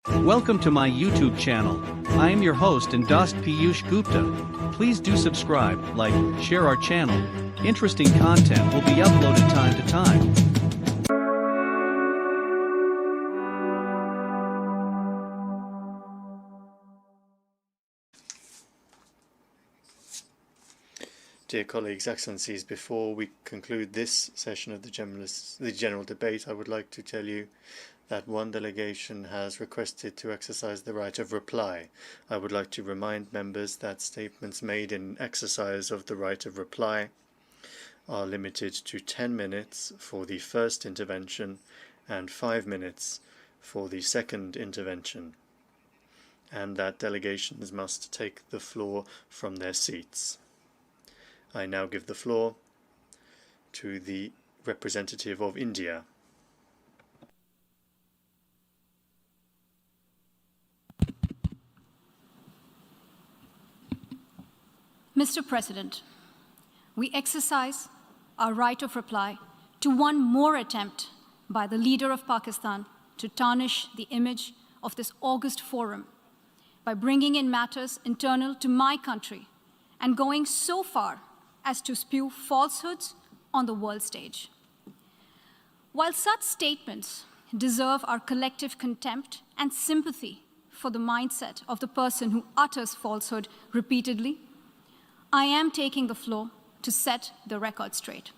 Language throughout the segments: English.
Welcome to my YouTube channel. I am your host and Dost Piyush Gupta. Please do subscribe, like, share our channel. Interesting content will be uploaded time to time. Dear colleagues, excellencies, before we conclude this session of the general debate, I would like to tell you that one delegation has requested to exercise the right of reply. I would like to remind members that statements made in exercise of the right of reply are limited to 10 minutes for the first intervention and 5 minutes for the second intervention, and that delegations must take the floor from their seats. I now give the floor to the representative of India. Mr. President, we exercise our right of reply to one more attempt by the leader of Pakistan to tarnish the image of this august forum by bringing in matters internal to my country and going so far as to spew falsehoods on the world stage. While such statements deserve our collective contempt and sympathy for the mindset of the person who utters falsehood repeatedly, I am taking the floor to set the record straight.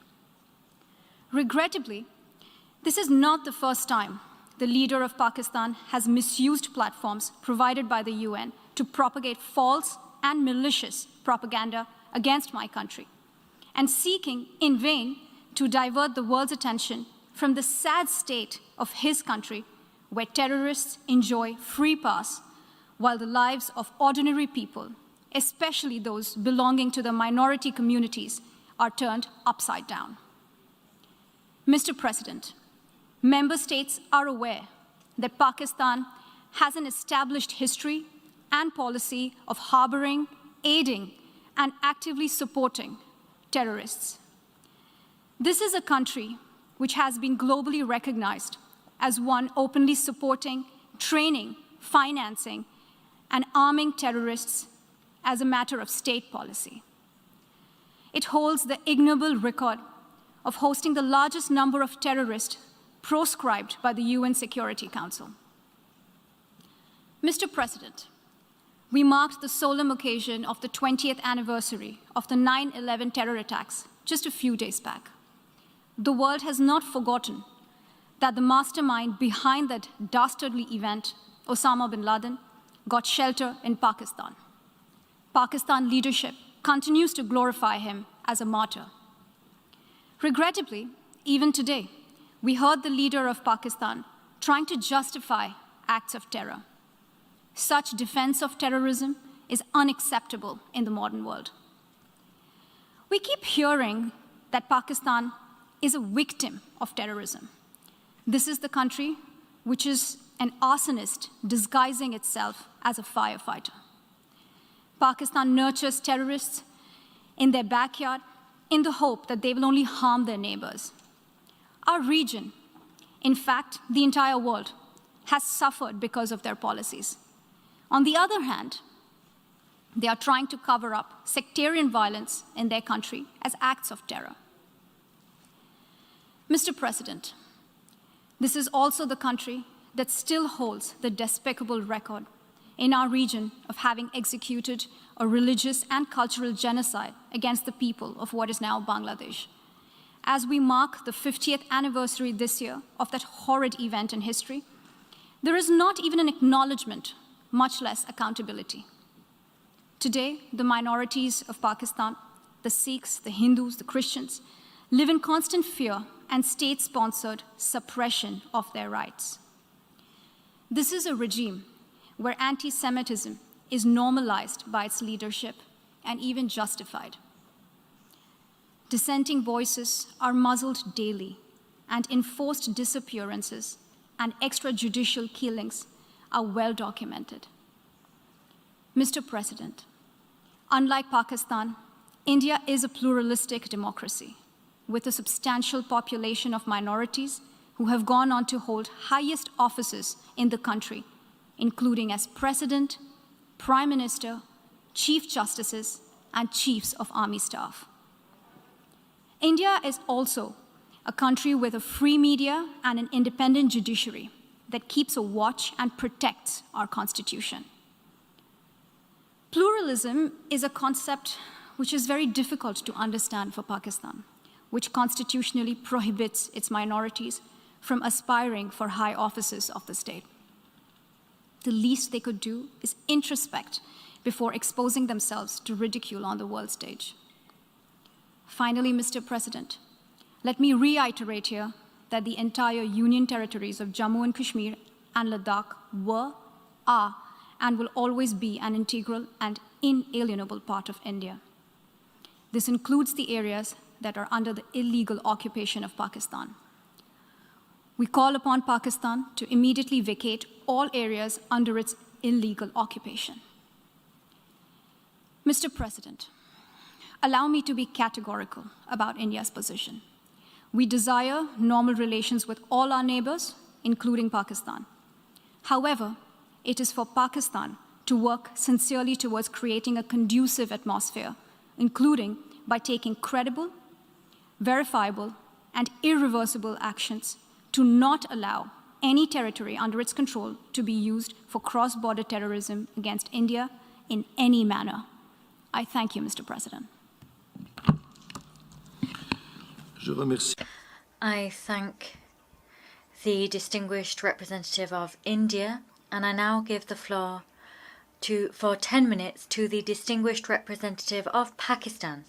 Regrettably, this is not the first time the leader of Pakistan has misused platforms provided by the UN to propagate false and malicious propaganda against my country, and seeking in vain to divert the world's attention from the sad state of his country, where terrorists enjoy free pass while the lives of ordinary people, especially those belonging to the minority communities, are turned upside down. Mr. President, member states are aware that Pakistan has an established history and policy of harboring, aiding, and actively supporting terrorists. This is a country which has been globally recognized as one openly supporting, training, financing, and arming terrorists as a matter of state policy. It holds the ignoble record of hosting the largest number of terrorists proscribed by the UN Security Council. Mr. President, we marked the solemn occasion of the 20th anniversary of the 9/11 terror attacks just a few days back. The world has not forgotten that the mastermind behind that dastardly event, Osama bin Laden, got shelter in Pakistan. Pakistan leadership continues to glorify him as a martyr. Regrettably, even today, we heard the leader of Pakistan trying to justify acts of terror. Such defense of terrorism is unacceptable in the modern world. We keep hearing that Pakistan is a victim of terrorism. This is the country which is an arsonist disguising itself as a firefighter. Pakistan nurtures terrorists in their backyard in the hope that they will only harm their neighbors. Our region, in fact, the entire world, has suffered because of their policies. On the other hand, they are trying to cover up sectarian violence in their country as acts of terror. Mr. President, this is also the country that still holds the despicable record in our region of having executed a religious and cultural genocide against the people of what is now Bangladesh. As we mark the 50th anniversary this year of that horrid event in history, there is not even an acknowledgement, much less accountability. Today, the minorities of Pakistan, the Sikhs, the Hindus, the Christians, live in constant fear and state-sponsored suppression of their rights. This is a regime where anti-Semitism is normalized by its leadership and even justified. Dissenting voices are muzzled daily, and enforced disappearances and extrajudicial killings are well documented. Mr. President, unlike Pakistan, India is a pluralistic democracy with a substantial population of minorities who have gone on to hold highest offices in the country, including as President, Prime Minister, Chief Justices, and Chiefs of Army Staff. India is also a country with a free media and an independent judiciary that keeps a watch and protects our Constitution. Pluralism is a concept which is very difficult to understand for Pakistan, which constitutionally prohibits its minorities from aspiring for high offices of the state. The least they could do is introspect before exposing themselves to ridicule on the world stage. Finally, Mr. President, let me reiterate here that the entire Union territories of Jammu and Kashmir and Ladakh were, are, and will always be an integral and inalienable part of India. This includes the areas that are under the illegal occupation of Pakistan. We call upon Pakistan to immediately vacate all areas under its illegal occupation. Mr. President, allow me to be categorical about India's position. We desire normal relations with all our neighbors, including Pakistan. However, it is for Pakistan to work sincerely towards creating a conducive atmosphere, including by taking credible, verifiable, and irreversible actions to not allow any territory under its control to be used for cross-border terrorism against India in any manner. I thank you, Mr. President. I thank the distinguished representative of India, and I now give the floor for 10 minutes to the distinguished representative of Pakistan.